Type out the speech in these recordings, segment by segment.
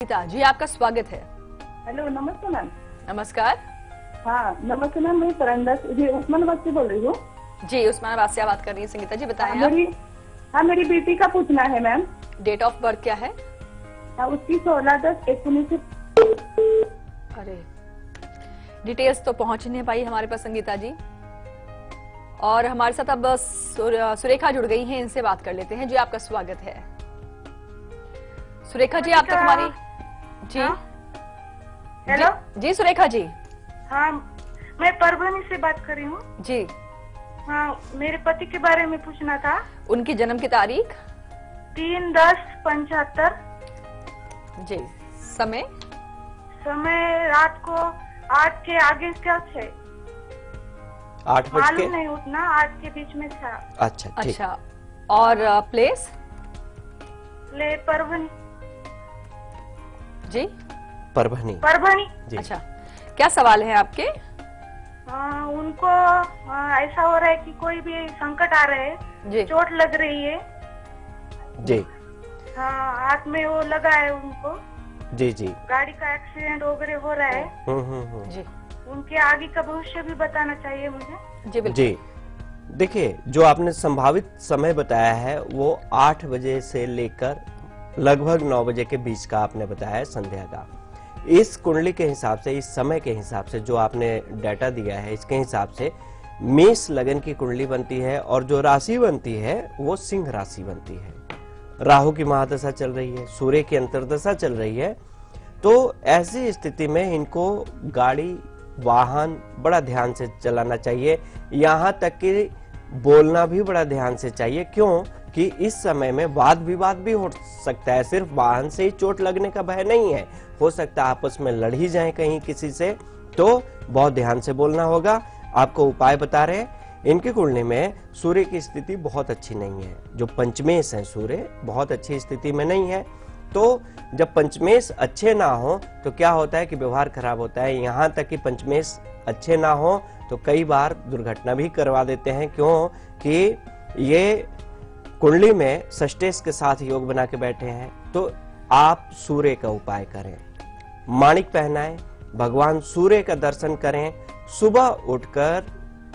जी आपका स्वागत है। हेलो, नमस्ते मैम। नमस्कार। हाँ नमस्ते मैम, मैं परंदा जी उस्मानाबाद से बोल रही हूँ। जी उस्मानाबाद से बात कर रही है संगीता जी, बताएं आप। मेरी बेटी का पूछना है मैम। डेट ऑफ बर्थ क्या है? उसकी 16/10/19। अरे डिटेल्स तो पहुंच नहीं पाई हमारे पास संगीता जी, और हमारे साथ अब सुरेखा जुड़ गई हैं, इनसे बात कर लेते हैं। जी आपका स्वागत है सुरेखा जी। आप तक हमारी जी हेलो जी सुरेखा जी। हाँ, मैं परभनी से बात कर रही हूँ जी। हाँ, मेरे पति के बारे में पूछना था। उनकी जन्म की तारीख? 3/10/75। जी। समय? समय रात को 8 के आगे क्या है, 8 बज के मालूम नहीं, उतना 8 के बीच में था। अच्छा ठीक। अच्छा, और प्लेस? ले परभनी जी परभनी। परभनी। अच्छा, क्या सवाल है आपके? उनको ऐसा हो रहा है कि कोई भी संकट आ रहा है, जी। चोट लग रही है जी। हाँ, हाथ में वो लगा है उनको। जी जी। गाड़ी का एक्सीडेंट वगैरह हो रहा है। जी उनके आगे का भविष्य भी बताना चाहिए मुझे। जी बिल्कुल। जी देखिए, जो आपने संभावित समय बताया है वो 8 बजे से लेकर लगभग 9 बजे के बीच का आपने बताया है, संध्या का। इस कुंडली के हिसाब से, इस समय के हिसाब से जो आपने डाटा दिया है, इसके हिसाब से मेष लगन की कुंडली बनती है, और जो राशि बनती है वो सिंह राशि बनती है। राहु की महादशा चल रही है, सूर्य की अंतर्दशा चल रही है। तो ऐसी स्थिति में इनको गाड़ी वाहन बड़ा ध्यान से चलाना चाहिए, यहाँ तक कि बोलना भी बड़ा ध्यान से चाहिए। क्यों कि इस समय में वाद विवाद भी हो सकता है, सिर्फ वाहन से ही चोट लगने का भय नहीं है, हो सकता है आपस में लड़ ही जाए कहीं किसी से, तो बहुत ध्यान से बोलना होगा। आपको उपाय बता रहे हैं। इनकी कुंडली में सूर्य की स्थिति बहुत अच्छी नहीं है, जो पंचमेश है सूर्य बहुत अच्छी स्थिति में नहीं है। तो जब पंचमेश अच्छे ना हो तो क्या होता है कि व्यवहार खराब होता है। यहाँ तक कि पंचमेश अच्छे ना हो तो कई बार दुर्घटना भी करवा देते हैं। क्यों कि ये कुंडली में षष्टेश के साथ योग बना के बैठे हैं। तो आप सूर्य का उपाय करें, माणिक पहनाएं, भगवान सूर्य का दर्शन करें, सुबह उठकर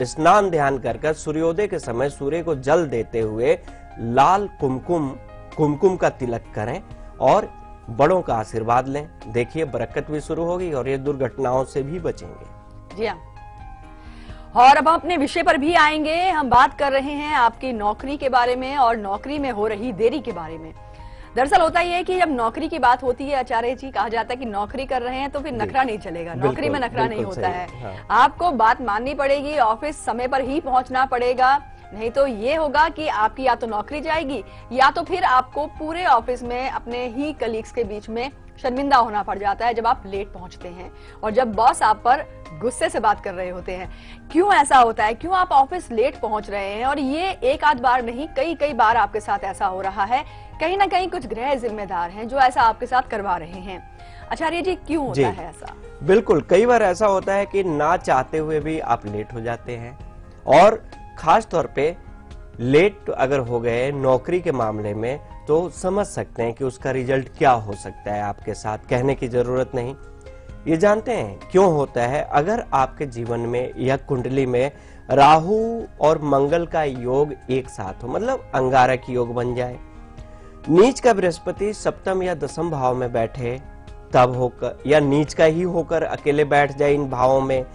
स्नान ध्यान कर सूर्योदय के समय सूर्य को जल देते हुए लाल कुमकुम का तिलक करें और बड़ों का आशीर्वाद लें। देखिए बरकत भी शुरू होगी और ये दुर्घटनाओं से भी बचेंगे। जी हाँ, और अब हम अपने विषय पर भी आएंगे। हम बात कर रहे हैं आपकी नौकरी के बारे में और नौकरी में हो रही देरी के बारे में। दरअसल होता ही है कि जब नौकरी की बात होती है, आचार्य जी, कहा जाता है कि नौकरी कर रहे हैं तो फिर नखरा नहीं चलेगा। नौकरी में नखरा नहीं होता है। हाँ। आपको बात माननी पड़ेगी, ऑफिस समय पर ही पहुंचना पड़ेगा, नहीं तो ये होगा कि आपकी या तो नौकरी जाएगी या तो फिर आपको पूरे ऑफिस में अपने ही कलीग्स के बीच में शर्मिंदा होना पड़ जाता है जब आप लेट पहुंचते हैं और जब बॉस आप पर गुस्से से बात कर रहे होते हैं। क्यों ऐसा होता है? क्यों आप ऑफिस लेट पहुंच रहे हैं? और ये एक आध बार नहीं, कई बार आपके साथ ऐसा हो रहा है। कहीं ना कहीं कुछ गृह जिम्मेदार हैं जो ऐसा आपके साथ करवा रहे हैं। आचार्य जी, क्यों होता है ऐसा? बिल्कुल, कई बार ऐसा होता है कि ना चाहते हुए भी आप लेट हो जाते हैं, और खास तौर पे लेट अगर हो गए नौकरी के मामले में तो समझ सकते हैं कि उसका रिजल्ट क्या हो सकता है आपके साथ, कहने की जरूरत नहीं। ये जानते हैं क्यों होता है? अगर आपके जीवन में या कुंडली में राहु और मंगल का योग एक साथ हो, मतलब अंगारक योग बन जाए, नीच का बृहस्पति सप्तम या दसम भाव में बैठे तब होकर, या नीच का ही होकर अकेले बैठ जाए इन भावों में,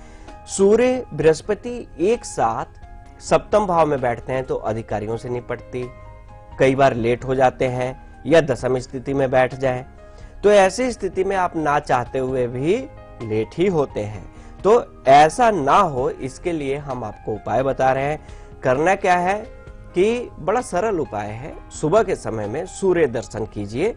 सूर्य बृहस्पति एक साथ सप्तम भाव में बैठते हैं तो अधिकारियों से निपटती, कई बार लेट हो जाते हैं, या दशम स्थिति में बैठ जाए तो ऐसी स्थिति में आप ना चाहते हुए भी लेट ही होते हैं। तो ऐसा ना हो इसके लिए हम आपको उपाय बता रहे हैं। करना क्या है कि बड़ा सरल उपाय है। सुबह के समय में सूर्य दर्शन कीजिए,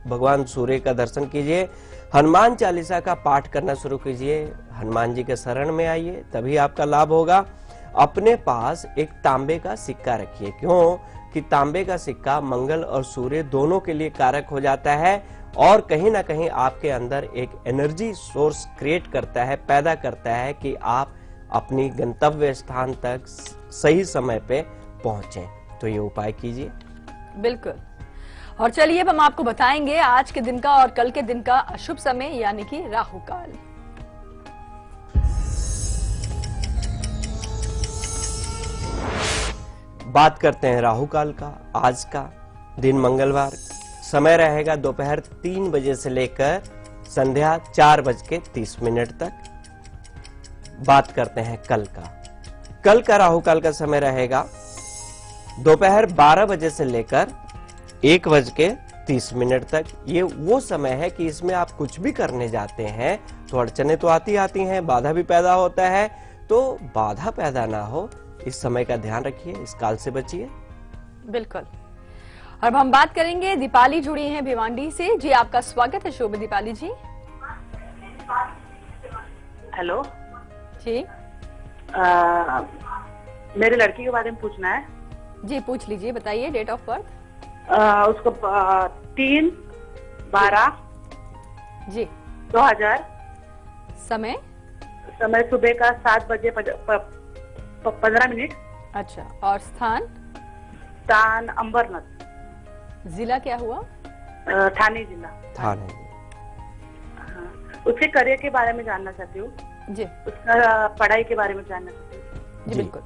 भगवान सूर्य का दर्शन कीजिए, हनुमान चालीसा का पाठ करना शुरू कीजिए, हनुमान जी के शरण में आइए, तभी आपका लाभ होगा। अपने पास एक तांबे का सिक्का रखिए। क्यों कि तांबे का सिक्का मंगल और सूर्य दोनों के लिए कारक हो जाता है, और कहीं ना कहीं आपके अंदर एक एनर्जी सोर्स क्रिएट करता है, पैदा करता है कि आप अपनी गंतव्य स्थान तक सही समय पे पहुंचे। तो ये उपाय कीजिए। बिल्कुल। और चलिए अब हम आपको बताएंगे आज के दिन का और कल के दिन का अशुभ समय यानी कि राहु काल। बात करते हैं राहु काल का। आज का दिन मंगलवार, समय रहेगा दोपहर 3 बजे से लेकर संध्या 4:30 तक। बात करते हैं कल का। कल का राहु काल का समय रहेगा दोपहर 12 बजे से लेकर 1:30 तक। ये वो समय है कि इसमें आप कुछ भी करने जाते हैं तो अड़चने तो आती हैं, बाधा भी पैदा होता है, तो बाधा पैदा ना हो इस समय का ध्यान रखिए, इस काल से बचिए। बिल्कुल। और अब हम बात करेंगे, दीपाली जुड़ी हैं भिवांडी से। जी आपका स्वागत है शो में दीपाली जी। हेलो जी मेरी लड़की के बारे में पूछना है। जी पूछ लीजिए, बताइए डेट ऑफ बर्थ। उसको 3/12 जी 2000, समय समय सुबह का 7:15। अच्छा, और स्थान स्थान अंबरनाथ, जिला क्या हुआ? ठाणे जिला। ठाणे। हाँ। उसके करियर के बारे में जानना चाहती हूँ, जी उसका पढ़ाई के बारे में जानना चाहती हूँ। जी बिल्कुल।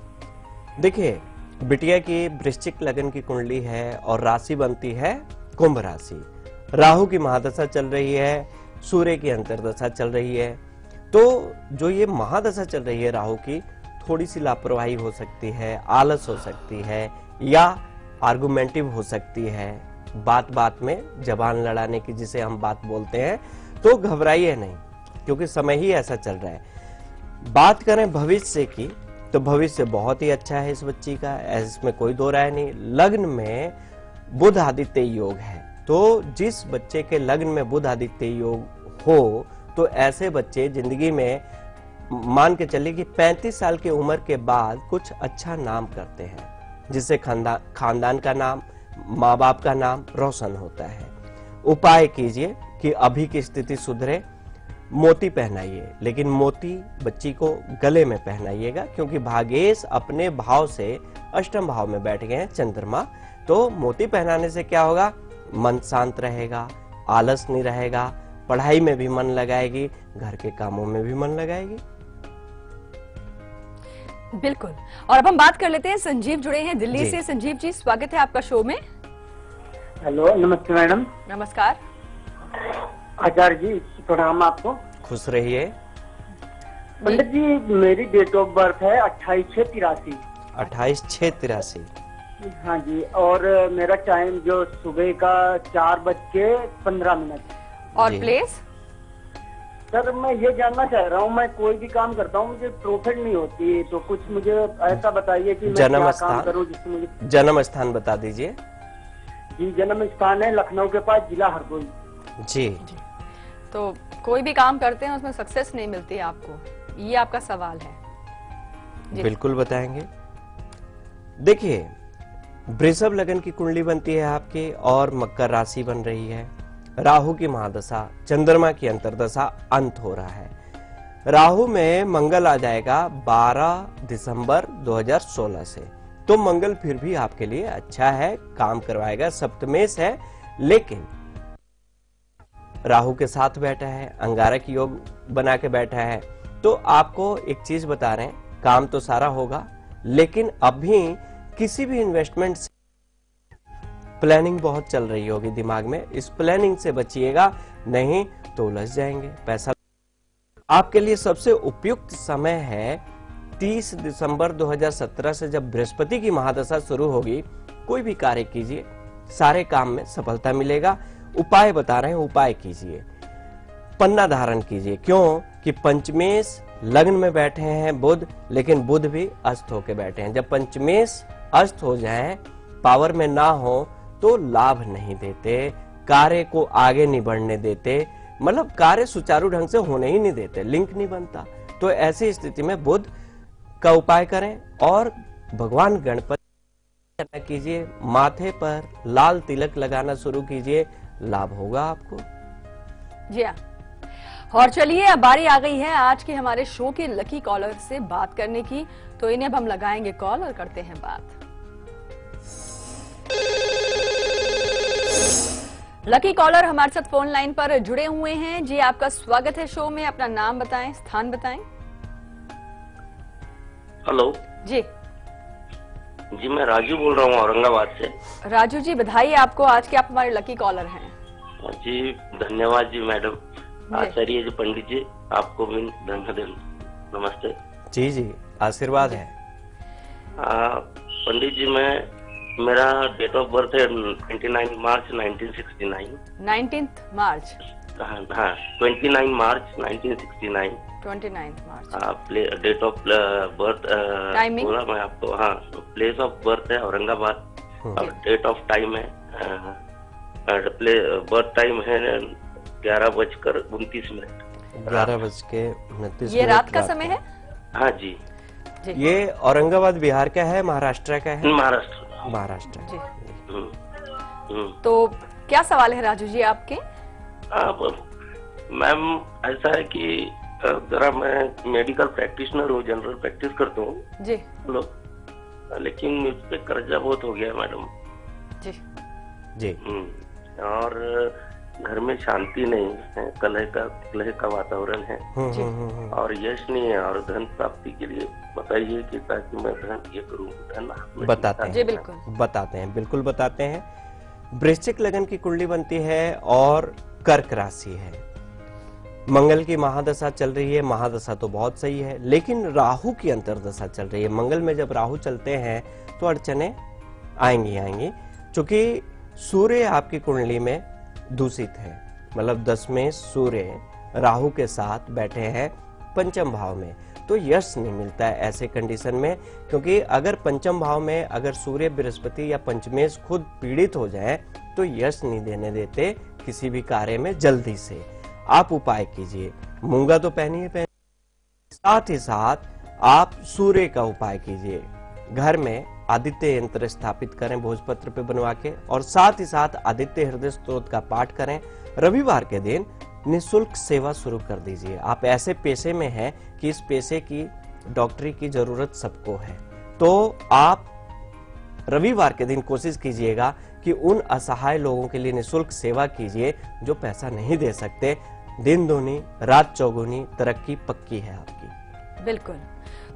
देखिए, बिटिया की वृश्चिक लगन की कुंडली है और राशि बनती है कुंभ राशि। राहु की महादशा चल रही है, सूर्य की अंतर्दशा चल रही है। तो जो ये महादशा चल रही है राहु की, थोड़ी सी लापरवाही हो सकती है, आलस हो सकती है, या आर्गुमेंटिव हो सकती है, बात बात में जबान लड़ाने की जिसे हम बात बोलते हैं। तो घबराइए नहीं, क्योंकि समय ही ऐसा चल रहा है। बात करें भविष्य की, तो भविष्य बहुत ही अच्छा है इस बच्ची का, इसमें कोई दो राय नहीं। लग्न में बुध आदित्य योग है, तो जिस बच्चे के लग्न में बुध आदित्य योग हो, तो ऐसे बच्चे जिंदगी में मान के चलिए कि 35 साल की उम्र के बाद कुछ अच्छा नाम करते हैं, जिससे खानदान का नाम, माँ बाप का नाम रोशन होता है। उपाय कीजिए कि अभी की स्थिति सुधरे, मोती पहनाइए, लेकिन मोती बच्ची को गले में पहनाइएगा, क्योंकि भागेश अपने भाव से अष्टम भाव में बैठ गए हैं चंद्रमा। तो मोती पहनाने से क्या होगा? मन शांत रहेगा, आलस नहीं रहेगा, पढ़ाई में भी मन लगाएगी, घर के कामों में भी मन लगाएगी। बिल्कुल। और अब हम बात कर लेते हैं, संजीव जुड़े हैं दिल्ली जी। से। संजीव जी स्वागत है आपका शो में। हेलो, नमस्ते मैडम। नमस्कार। आचार्य जी प्रणाम आपको। खुश रहिए। पंडित जी, मेरी डेट ऑफ बर्थ है 28/6/83। 28/6/83। हाँ जी, और मेरा टाइम जो सुबह का 4:15। और जी। प्लेस? सर मैं ये जानना चाह रहा हूँ, मैं कोई भी काम करता हूँ मुझे प्रॉफिट नहीं होती, तो कुछ मुझे ऐसा बताइए कि मैं जन्म क्या स्थान? काम करूँ जिससे मुझे। जन्म स्थान बता दीजिए। जी, जन्म स्थान है लखनऊ के पास, जिला हरदोई। जी, तो कोई भी काम करते हैं उसमें सक्सेस नहीं मिलती है आपको, ये आपका सवाल है। जी। बिल्कुल बताएंगे। देखिए, वृषभ लगन की कुंडली बनती है आपकी और मकर राशि बन रही है। राहु की महादशा, चंद्रमा की अंतर्दशा अंत हो रहा है। राहु में मंगल आ जाएगा 12 दिसंबर 2016 से। तो मंगल फिर भी आपके लिए अच्छा है, काम करवाएगा, सप्तमेश है, लेकिन राहु के साथ बैठा है, अंगारक योग बना के बैठा है। तो आपको एक चीज बता रहे हैं, काम तो सारा होगा, लेकिन अभी किसी भी इन्वेस्टमेंट से प्लानिंग बहुत चल रही होगी दिमाग में, इस प्लानिंग से बचिएगा, नहीं तो उलझ जाएंगे। पैसा आपके लिए सबसे उपयुक्त समय है 30 दिसंबर 2017 से, जब बृहस्पति की महादशा शुरू होगी। कोई भी कार्य कीजिए, सारे काम में सफलता मिलेगा। उपाय बता रहे हैं, उपाय कीजिए, पन्ना धारण कीजिए। क्यों कि पंचमेश लग्न में बैठे हैं बुध, लेकिन बुध भी अस्त होके बैठे हैं। जब पंचमेश अस्त हो जाए, पावर में ना हो, तो लाभ नहीं देते, कार्य को आगे नहीं बढ़ने देते, मतलब कार्य सुचारू ढंग से होने ही नहीं देते, लिंक नहीं बनता। तो ऐसी स्थिति में बुध का उपाय करें और भगवान गणपति कीजिए, माथे पर लाल तिलक लगाना शुरू कीजिए, लाभ होगा आपको। जी हाँ। और चलिए अब बारी आ गई है आज के हमारे शो के लकी कॉलर से बात करने की, तो इन्हें अब हम लगाएंगे कॉल और करते हैं बात। लकी कॉलर हमारे साथ फोन लाइन पर जुड़े हुए हैं जी। आपका स्वागत है शो में। अपना नाम बताएं, स्थान बताएं। हेलो जी जी, मैं राजू बोल रहा हूँ औरंगाबाद से। राजू जी, बधाई आपको, आज के आप हमारे लकी कॉलर हैं। जी धन्यवाद जी मैडम। आचार्य जी, पंडित जी, आपको भी धन्यवाद, नमस्ते। जी जी, आशीर्वाद है। पंडित जी, मेरा डेट ऑफ बर्थ है 29 मार्च 1969। 19 मार्च। हाँ, 29 मार्च 1969। 29 मार्च। डेट ऑफ बर्थ टाइमिंग बोला मैं आपको। हाँ, प्लेस ऑफ बर्थ है औरंगाबाद और डेट ऑफ टाइम है बर्थ टाइम है 11:29। 11:29। ये रात का समय है। हाँ जी। ये औरंगाबाद बिहार का है, महाराष्ट्र का है? महाराष्ट्र जी। हम्म। तो क्या सवाल है राजू जी आपके? मैम, ऐसा है कि जरा मैं मेडिकल प्रैक्टिशनर हूँ, जनरल प्रैक्टिस करता हूँ जी। लेकिन मुझ पे कर्जा बहुत हो गया मैडम जी जी। और घर में शांति नहीं है, कलह का वातावरण है और यश नहीं है। और धन प्राप्ति के लिए बताइए कि ताकि मैं धन ये करूँ, धन बताते हैं जी। बिल्कुल बताते हैं, बिल्कुल बताते हैं। वृश्चिक लगन की कुंडली बनती है और कर्क राशि है। मंगल की महादशा चल रही है। महादशा तो बहुत सही है, लेकिन राहु की अंतरदशा चल रही है। मंगल में जब राहु चलते हैं तो अड़चने आएंगी। चूंकि सूर्य आपकी कुंडली में दूषित है, मतलब 10वें सूर्य राहु के साथ बैठे हैं पंचम भाव में, तो यश नहीं मिलता है ऐसे कंडीशन में। क्योंकि अगर पंचम भाव में अगर सूर्य, बृहस्पति या पंचमेश खुद पीड़ित हो जाए तो यश नहीं देने देते किसी भी कार्य में जल्दी से। आप उपाय कीजिए, मूंगा तो पहनिए, साथ ही साथ आप सूर्य का उपाय कीजिए। घर में आदित्य यंत्र स्थापित करें भोजपत्र पे बनवा के, और साथ ही साथ आदित्य हृदय स्तोत्र का पाठ करें। रविवार के दिन निःशुल्क सेवा शुरू कर दीजिए। आप ऐसे पेशे में हैं कि इस पेशे की डॉक्टरी की जरूरत सबको है, तो आप रविवार के दिन कोशिश कीजिएगा कि उन असहाय लोगों के लिए निःशुल्क सेवा कीजिए जो पैसा नहीं दे सकते। दिन दूनी रात चौगुनी तरक्की पक्की है आपकी। बिल्कुल।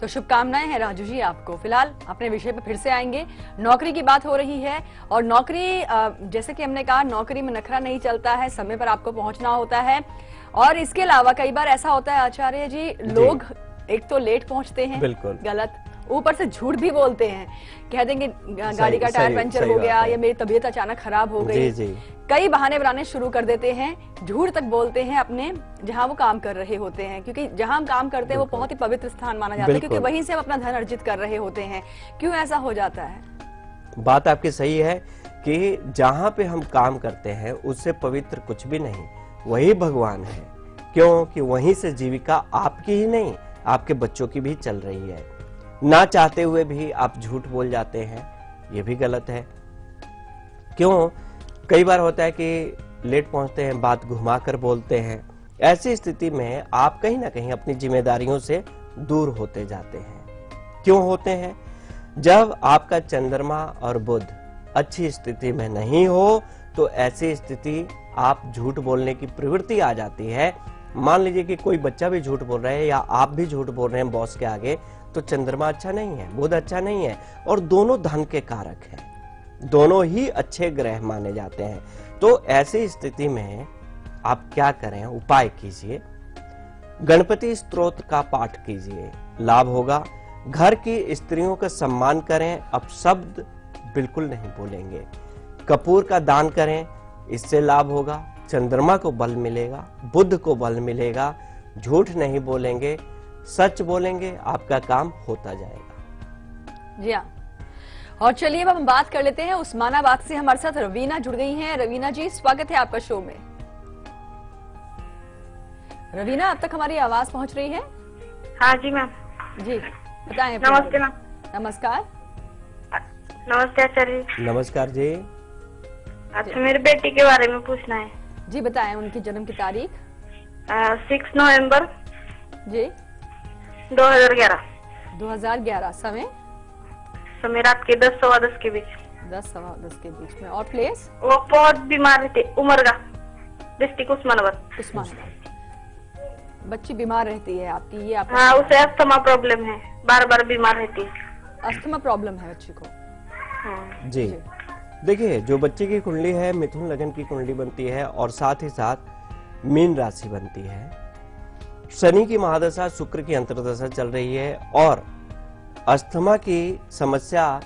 तो शुभकामनाएं हैं राजू जी आपको। फिलहाल अपने विषय पर फिर से आएंगे। नौकरी की बात हो रही है और नौकरी, जैसे कि हमने कहा, नौकरी में नखरा नहीं चलता है, समय पर आपको पहुंचना होता है। और इसके अलावा कई बार ऐसा होता है आचार्य जी, लोग एक तो लेट पहुंचते हैं, बिल्कुल गलत, ऊपर से झूठ भी बोलते हैं। कह देंगे गाड़ी का टायर पंचर हो गया या मेरी तबीयत अचानक खराब हो गई। कई बहाने बनाने शुरू कर देते हैं, झूठ तक बोलते हैं अपने जहां वो काम कर रहे होते हैं। क्योंकि जहां हम काम करते हैं वो बहुत ही पवित्र स्थान माना जाता है, क्योंकि वहीं से हम अपना धन अर्जित कर रहे होते हैं। क्यों ऐसा हो जाता है? बात आपकी सही है कि जहां पे हम काम करते हैं उससे पवित्र कुछ भी नहीं, वही भगवान है। क्योंकि वहीं से जीविका आपकी ही नहीं, आपके बच्चों की भी चल रही है। ना चाहते हुए भी आप झूठ बोल जाते हैं, ये भी गलत है। क्यों? कई बार होता है कि लेट पहुंचते हैं, बात घुमा कर बोलते हैं। ऐसी स्थिति में आप कहीं ना कहीं अपनी जिम्मेदारियों से दूर होते जाते हैं। क्यों होते हैं? जब आपका चंद्रमा और बुध अच्छी स्थिति में नहीं हो तो ऐसी स्थिति आप झूठ बोलने की प्रवृत्ति आ जाती है। मान लीजिए कि कोई बच्चा भी झूठ बोल रहा है या आप भी झूठ बोल रहे हैं बॉस के आगे, तो चंद्रमा अच्छा नहीं है, बुध अच्छा नहीं है, और दोनों धन के कारक हैं, दोनों ही अच्छे ग्रह माने जाते हैं। तो ऐसी स्थिति में आप क्या करें? उपाय कीजिए, गणपति स्तोत्र का पाठ कीजिए, लाभ होगा। घर की स्त्रियों का सम्मान करें, अपशब्द बिल्कुल नहीं बोलेंगे। कपूर का दान करें, इससे लाभ होगा। चंद्रमा को बल मिलेगा, बुध को बल मिलेगा। झूठ नहीं बोलेंगे, सच बोलेंगे, आपका काम होता जाएगा। जी हाँ। और चलिए अब हम बात कर लेते हैं उस्मानाबाद से। हमारे साथ रवीना जुड़ गई हैं। रवीना जी, स्वागत है आपका शो में। रवीना, अब तक हमारी आवाज पहुंच रही है? हाँ जी मैम। जी बताएं। नमस्ते मैम। नमस्कार। नमस्ते आचार्य। नमस्कार जी। अच्छा, मेरे बेटी के बारे में पूछना है। जी बताएं, उनकी जन्म की तारीख। 6 नवंबर जी 2011। 2011। समय? समय रात के 10 सवा 10 के बीच। 10 सवा 10 के बीच में। और प्लेस? वो बहुत बीमार रहती, उमरगा, डिस्ट्रिक्ट उस्मानाबाद। उस्मानाबाद। बच्ची बीमार रहती है आपकी, ये आपका? हाँ, उसे अस्थमा प्रॉब्लम है, बार बार बीमार रहती है। अस्थमा प्रॉब्लम है बच्ची को? हाँ। जी देखिए, जो बच्चे की कुंडली है मिथुन लगन की कुंडली बनती है और साथ ही साथ मीन राशि बनती है। शनि की महादशा, शुक्र की अंतर्दशा चल रही है और अस्थमा की समस्या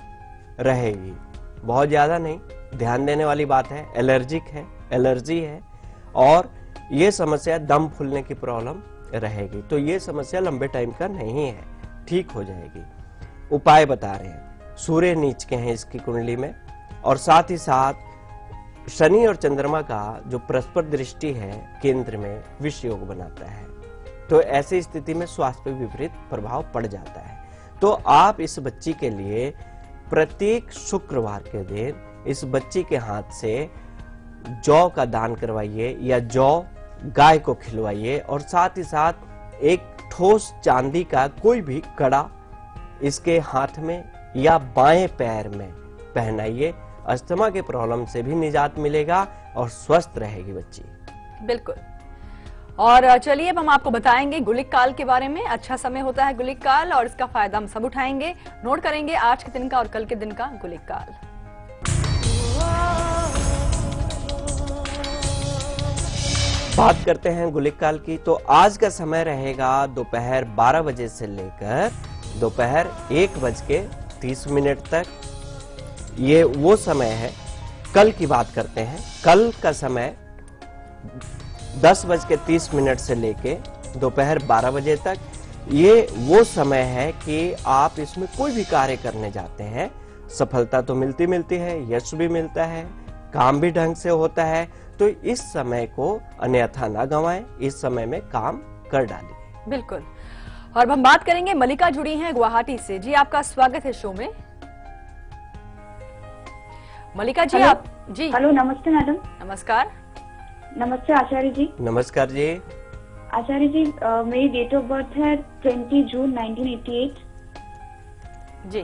रहेगी, बहुत ज्यादा नहीं, ध्यान देने वाली बात है। एलर्जिक है, एलर्जी है और ये समस्या दम फूलने की प्रॉब्लम रहेगी। तो ये समस्या लंबे टाइम का नहीं है, ठीक हो जाएगी। उपाय बता रहे हैं, सूर्य नीच के हैं इसकी कुंडली में और साथ ही साथ शनि और चंद्रमा का जो परस्पर दृष्टि है केंद्र में विष योग बनाता है। तो ऐसी स्थिति में स्वास्थ्य पर विपरीत प्रभाव पड़ जाता है। तो आप इस बच्ची के लिए प्रत्येक शुक्रवार के दिन इस बच्ची के हाथ से जौ का दान करवाइए या जौ गाय को खिलवाइए और साथ ही साथ एक ठोस चांदी का कोई भी कड़ा इसके हाथ में या बाएं पैर में पहनाइए। अस्थमा के प्रॉब्लम से भी निजात मिलेगा और स्वस्थ रहेगी बच्ची। बिल्कुल। और चलिए अब हम आपको बताएंगे गुलिक काल के बारे में। अच्छा समय होता है गुलिक काल और इसका फायदा हम सब उठाएंगे। नोट करेंगे आज के दिन का और कल के दिन का गुलिक काल। बात करते हैं गुलिक काल की, तो आज का समय रहेगा दोपहर 12 बजे से लेकर दोपहर 1:30 तक। ये वो समय है। कल की बात करते हैं, कल का समय 10:30 से लेके दोपहर 12 बजे तक। ये वो समय है कि आप इसमें कोई भी कार्य करने जाते हैं, सफलता तो मिलती है, यश भी मिलता है, काम भी ढंग से होता है। तो इस समय को अन्यथा ना गंवाएं, इस समय में काम कर डालिए। बिल्कुल। और अब हम बात करेंगे, मलिका जुड़ी हैं गुवाहाटी से। जी आपका स्वागत है शो में। मलिका जी आप जी। हेलो, नमस्ते मैडम। नमस्कार। नमस्ते आचार्य जी। नमस्कार जी। आचार्य जी, मेरी डेट ऑफ बर्थ है 20 जून 1988 जी।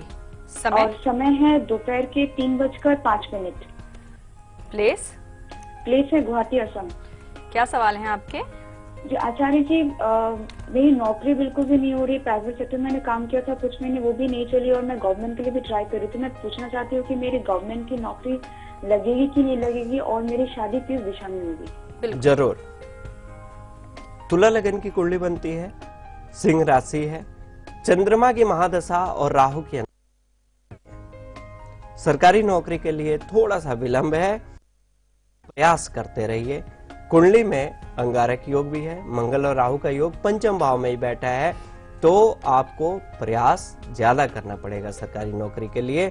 समय? और समय है दोपहर के 3:05। प्लेस? प्लेस है गुवाहाटी, असम। क्या सवाल हैं आपके? जी आचार्य जी, मेरी नौकरी बिल्कुल भी नहीं हो रही। प्राइवेट सेक्टर में मैंने काम किया था कुछ महीने, वो भी नहीं चली और मैं गवर्नमेंट के लिए भी ट्राई कर रही थी। मैं पूछना चाहती हूँ कि मेरी गवर्नमेंट की नौकरी लगेगी कि नहीं लगेगी और मेरी शादी किस दिशा में होगी? जरूर। तुला लगन की कुंडली बनती है, सिंह राशि है, चंद्रमा की महादशा और राहु की। सरकारी नौकरी के लिए थोड़ा सा विलंब है, प्रयास करते रहिए। कुंडली में अंगारक योग भी है, मंगल और राहु का योग पंचम भाव में ही बैठा है, तो आपको प्रयास ज्यादा करना पड़ेगा सरकारी नौकरी के लिए।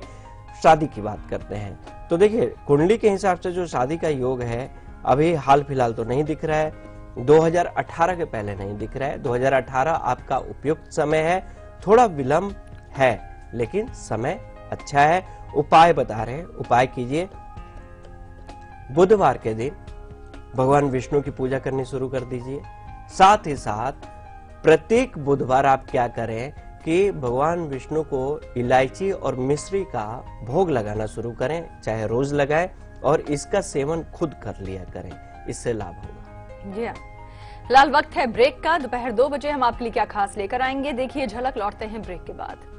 शादी की बात करते हैं तो देखिए, कुंडली के हिसाब से जो शादी का योग है अभी हाल फिलहाल तो नहीं दिख रहा है, 2018 के पहले नहीं दिख रहा है। 2018 आपका उपयुक्त समय है, थोड़ा विलंब है लेकिन समय अच्छा है। उपाय बता रहे हैं, उपाय कीजिए। बुधवार के दिन भगवान विष्णु की पूजा करनी शुरू कर दीजिए। साथ ही साथ प्रत्येक बुधवार आप क्या करें कि भगवान विष्णु को इलायची और मिश्री का भोग लगाना शुरू करें, चाहे रोज लगाएं और इसका सेवन खुद कर लिया करें, इससे लाभ होगा। जी हाँ। फिलहाल वक्त है ब्रेक का। दोपहर 2 बजे हम आपके लिए क्या खास लेकर आएंगे, देखिए झलक। लौटते हैं ब्रेक के बाद।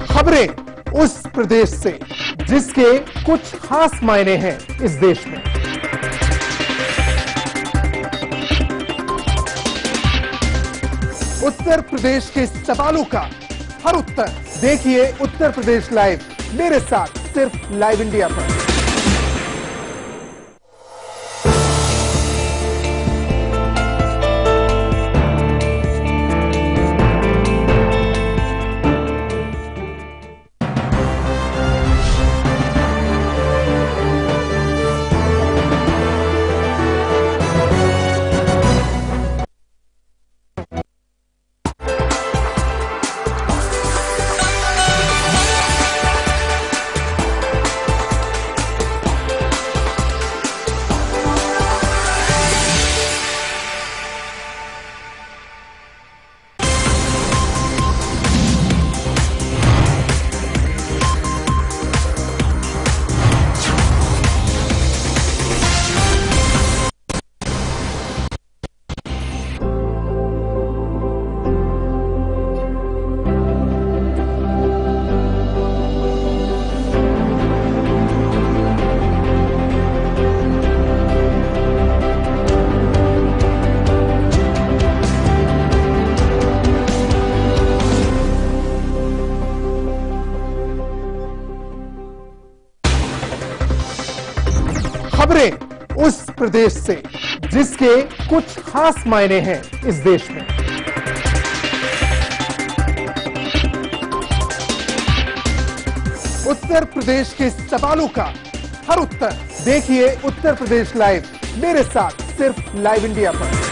खबरें उस प्रदेश से जिसके कुछ खास मायने हैं इस देश में। उत्तर प्रदेश के सवालों का हर उत्तर देखिए उत्तर प्रदेश लाइव, मेरे साथ सिर्फ लाइव इंडिया पर। खबरें उस प्रदेश से जिसके कुछ खास मायने हैं इस देश में। उत्तर प्रदेश के सवालों का हर उत्तर देखिए उत्तर प्रदेश लाइव, मेरे साथ सिर्फ लाइव इंडिया पर।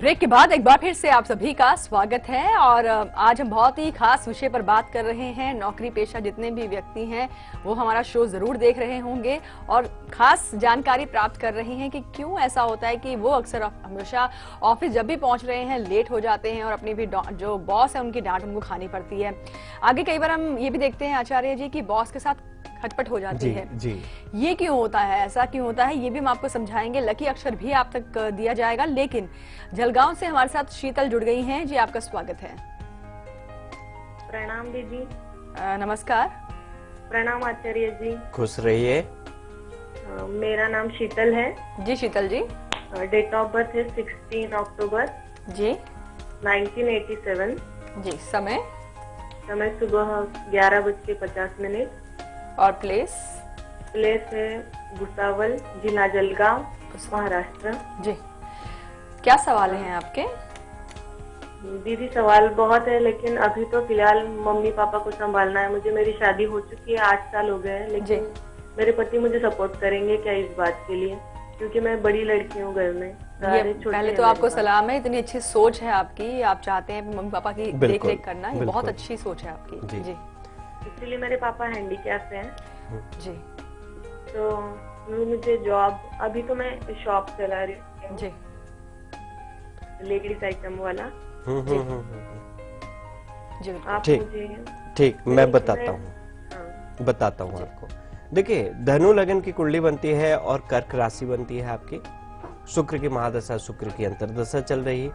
ब्रेक के बाद एक बार फिर से आप सभी का स्वागत है और आज हम बहुत ही खास विषय पर बात कर रहे हैं। नौकरी पेशा जितने भी व्यक्ति हैं वो हमारा शो जरूर देख रहे होंगे और खास जानकारी प्राप्त कर रहे हैं कि क्यों ऐसा होता है कि वो अक्सर हमेशा ऑफिस जब भी पहुंच रहे हैं लेट हो जाते हैं और अपनी भी जो बॉस है उनकी डांट उनको खानी पड़ती है। आगे कई बार हम ये भी देखते हैं आचार्य जी की बॉस के साथ खटपट हो जाती है। जी। ये क्यों होता है, ऐसा क्यों होता है, ये भी हम आपको समझाएंगे। लकी अक्षर भी आप तक दिया जाएगा। लेकिन जलगांव से हमारे साथ शीतल जुड़ गई हैं। जी आपका स्वागत है। प्रणाम दीदी। नमस्कार। प्रणाम आचार्य जी। खुश रहिए। मेरा नाम शीतल है। जी शीतल जी। डेट ऑफ बर्थ है 16 अक्टूबर जी 1987। जी समय सुबह 11:50 और प्लेस है भुसावल, जिला जलगांव, महाराष्ट्र। जी क्या सवाल हैं आपके? दीदी सवाल बहुत है लेकिन अभी तो फिलहाल मम्मी पापा को संभालना है मुझे। मेरी शादी हो चुकी है, 8 साल हो गए हैं, लेकिन मेरे पति मुझे सपोर्ट करेंगे क्या इस बात के लिए? क्योंकि मैं बड़ी लड़की हूँ घर में। ये पहले तो आपको सलाम है, इतनी अच्छी सोच है आपकी। आप चाहते हैं मम्मी पापा की देख रेख करना, ये बहुत अच्छी सोच है आपकी। जी इसलिए मेरे पापा हैंडीकैप हैं। जी तो मुझे जॉब, अभी तो मैं शॉप चला रही हूँ जी, लेडीज आइटम वाला। जी आप ठीक मैं बताता हूँ आपको। देखिए धनु लगन की कुंडली बनती है और कर्क राशि बनती है आपकी। शुक्र की महादशा, शुक्र की अंतर्दशा चल रही है।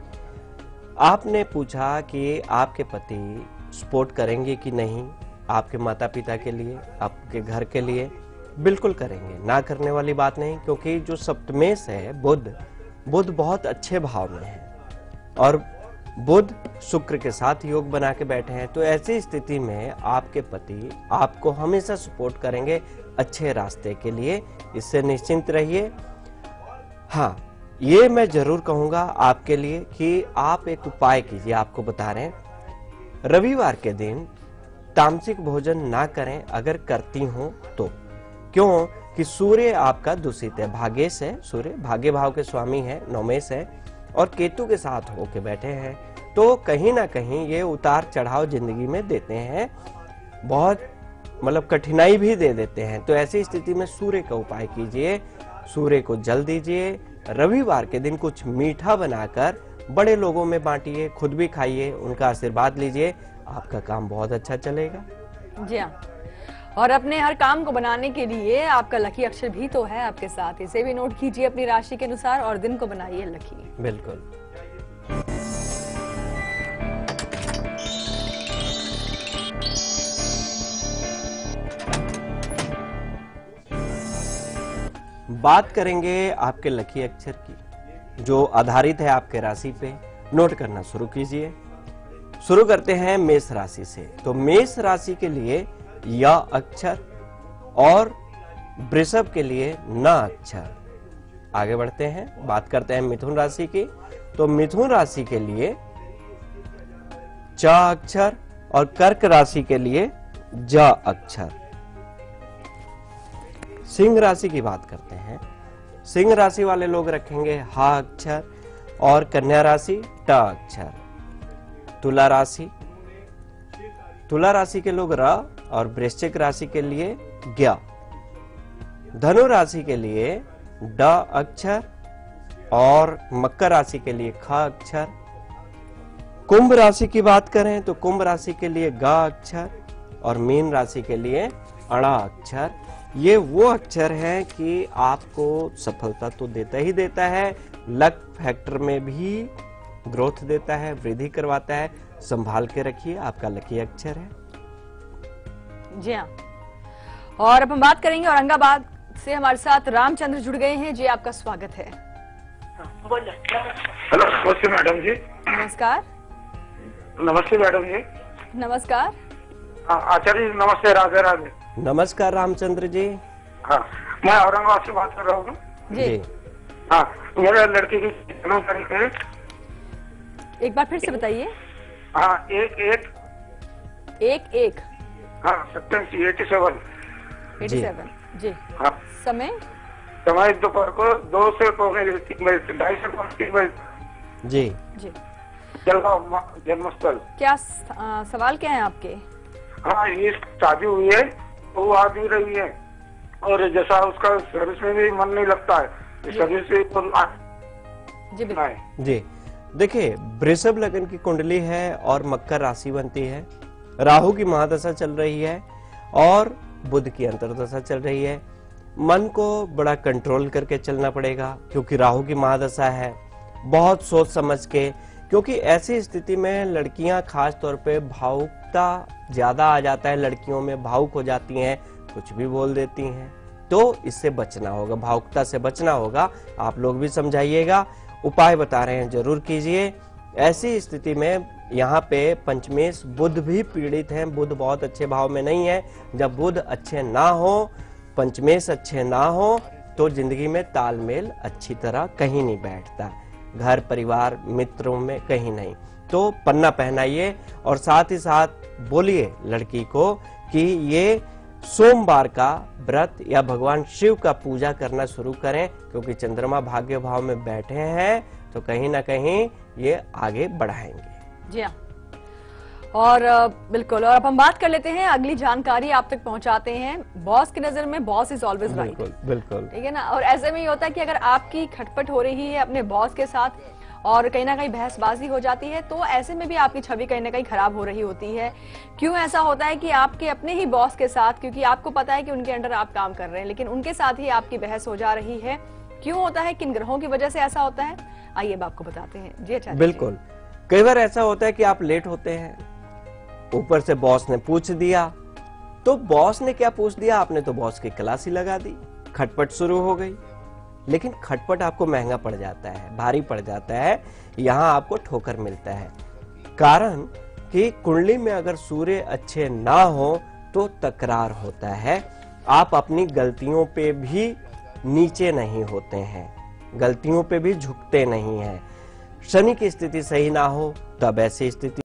आपने पूछा कि आपके पति सपोर्ट करेंगे कि नहीं आपके माता पिता के लिए, आपके घर के लिए। बिल्कुल करेंगे, ना करने वाली बात नहीं, क्योंकि जो सप्तमेश है बुध बहुत अच्छे भाव में है और बुध शुक्र के साथ योग बना के बैठे हैं, तो ऐसी स्थिति में आपके पति आपको हमेशा सपोर्ट करेंगे अच्छे रास्ते के लिए, इससे निश्चिंत रहिए। हाँ, ये मैं जरूर कहूंगा आपके लिए कि आप एक उपाय कीजिए, आपको बता रहे हैं, रविवार के दिन तामसिक भोजन ना करें अगर करती हो तो। क्यों कि सूर्य आपका दूषित है, भाग्येश है, सूर्य भाग्य भाव के स्वामी है, नवमेश है, और केतु के साथ होके बैठे हैं, तो कहीं ना कहीं ये उतार चढ़ाव जिंदगी में देते हैं, बहुत मतलब कठिनाई भी दे देते हैं। तो ऐसी स्थिति में सूर्य का उपाय कीजिए, सूर्य को जल दीजिए, रविवार के दिन कुछ मीठा बनाकर बड़े लोगों में बांटिए, खुद भी खाइए, उनका आशीर्वाद लीजिए, आपका काम बहुत अच्छा चलेगा। जी हाँ, और अपने हर काम को बनाने के लिए आपका लकी अक्षर भी तो है आपके साथ, इसे भी नोट कीजिए अपनी राशि के अनुसार और दिन को बनाइए लकी। बिल्कुल। बात करेंगे आपके लकी अक्षर की, जो आधारित है आपके राशि पे। नोट करना शुरू कीजिए। शुरू करते हैं मेष राशि से। तो मेष राशि के लिए य अक्षर और वृषभ के लिए न अक्षर। आगे बढ़ते हैं, बात करते हैं मिथुन राशि की। तो मिथुन राशि के लिए च अक्षर और कर्क राशि के लिए ज अक्षर। सिंह राशि की बात करते हैं। सिंह राशि वाले लोग रखेंगे ह अक्षर और कन्या राशि ट अक्षर। तुला राशि, तुला राशि के लोग र और वृश्चिक राशि के लिए ज्ञ। धनु राशि के लिए ड अक्षर और मकर राशि के लिए ख अक्षर। कुंभ राशि की बात करें तो कुंभ राशि के लिए ग अक्षर और मीन राशि के लिए अड़ा अक्षर। ये वो अक्षर है कि आपको सफलता तो देता ही देता है, लक फैक्टर में भी ग्रोथ देता है, वृद्धि करवाता है। संभाल के रखिए, आपका लकी अक्षर है। जी हाँ, और अब हम बात करेंगे औरंगाबाद से। हमारे साथ रामचंद्र जुड़ गए हैं जी, आपका स्वागत है। हेलो, नमस्ते मैडम जी। नमस्कार। नमस्ते मैडम जी। नमस्कार। हाँ आचार्य जी नमस्ते, राधे राधे। नमस्कार रामचंद्र जी। हाँ, मैं औरंगाबाद से बात कर रहा हूँ जी। हाँ, मेरे लड़की की जन्म तारीख है, एक बार फिर से बताइए। हाँ, एक एक हाँ 87 जी। हाँ, समय दोपहर को 2 से 2:30 से 3 बजे। जी जी। जलगांव जन्मस्थल। क्या सवाल क्या है आपके? हाँ, ये शादी हुई है तो वो आ भी रही है, और जैसा उसका सर्विस में भी मन नहीं लगता है, सर्विस से जी बिल्कुल। जी देखिए, वृषभ लगन की कुंडली है और मकर राशि बनती है। राहु की महादशा चल रही है और बुध की अंतर्दशा चल रही है। मन को बड़ा कंट्रोल करके चलना पड़ेगा क्योंकि राहु की महादशा है। बहुत सोच समझ के, क्योंकि ऐसी स्थिति में लड़कियां खास तौर पे भावुकता ज्यादा आ जाता है, लड़कियों में भावुक हो जाती हैं, कुछ भी बोल देती हैं, तो इससे बचना होगा, भावुकता से बचना होगा। आप लोग भी समझाइएगा, उपाय बता रहे हैं जरूर कीजिए। ऐसी स्थिति में यहाँ पे पंचमेश बुध भी पीड़ित हैं, बुध बहुत अच्छे भाव में नहीं है। जब बुध अच्छे ना हो, पंचमेश अच्छे ना हो, तो जिंदगी में तालमेल अच्छी तरह कहीं नहीं बैठता, घर परिवार मित्रों में कहीं नहीं। तो पन्ना पहनाइए और साथ ही साथ बोलिए लड़की को कि ये सोमवार का व्रत या भगवान शिव का पूजा करना शुरू करें, क्योंकि चंद्रमा भाग्य भाव में बैठे हैं, तो कहीं ना कहीं ये आगे बढ़ाएंगे। जी हाँ, और बिल्कुल। और अब हम बात कर लेते हैं, अगली जानकारी आप तक पहुंचाते हैं। बॉस की नजर में बॉस इज ऑलवेज राइट। बिल्कुल, ठीक है ना। और ऐसे में ये होता है कि अगर आपकी खटपट हो रही है अपने बॉस के साथ और कहीं ना कहीं बहसबाजी हो जाती है, तो ऐसे में भी आपकी छवि कहीं ना कहीं खराब हो रही होती है। क्यों ऐसा होता है कि आपके अपने ही बॉस के साथ, क्योंकि आपको पता है कि उनके अंडर आप काम कर रहे हैं, लेकिन उनके साथ ही आपकी बहस हो जा रही है। क्यों होता है, किन ग्रहों की वजह से ऐसा होता है, आइए अब आपको बताते हैं। जी अच्छा। बिल्कुल, कई बार ऐसा होता है कि आप लेट होते हैं, ऊपर से बॉस ने पूछ दिया, तो बॉस ने क्या पूछ दिया, आपने तो बॉस की क्लास ही लगा दी, खटपट शुरू हो गई। लेकिन खटपट आपको महंगा पड़ जाता है, भारी पड़ जाता है, यहाँ आपको ठोकर मिलता है। कारण कि कुंडली में अगर सूर्य अच्छे ना हो तो तकरार होता है। आप अपनी गलतियों पे भी नीचे नहीं होते हैं, गलतियों पे भी झुकते नहीं हैं। शनि की स्थिति सही ना हो तब ऐसी स्थिति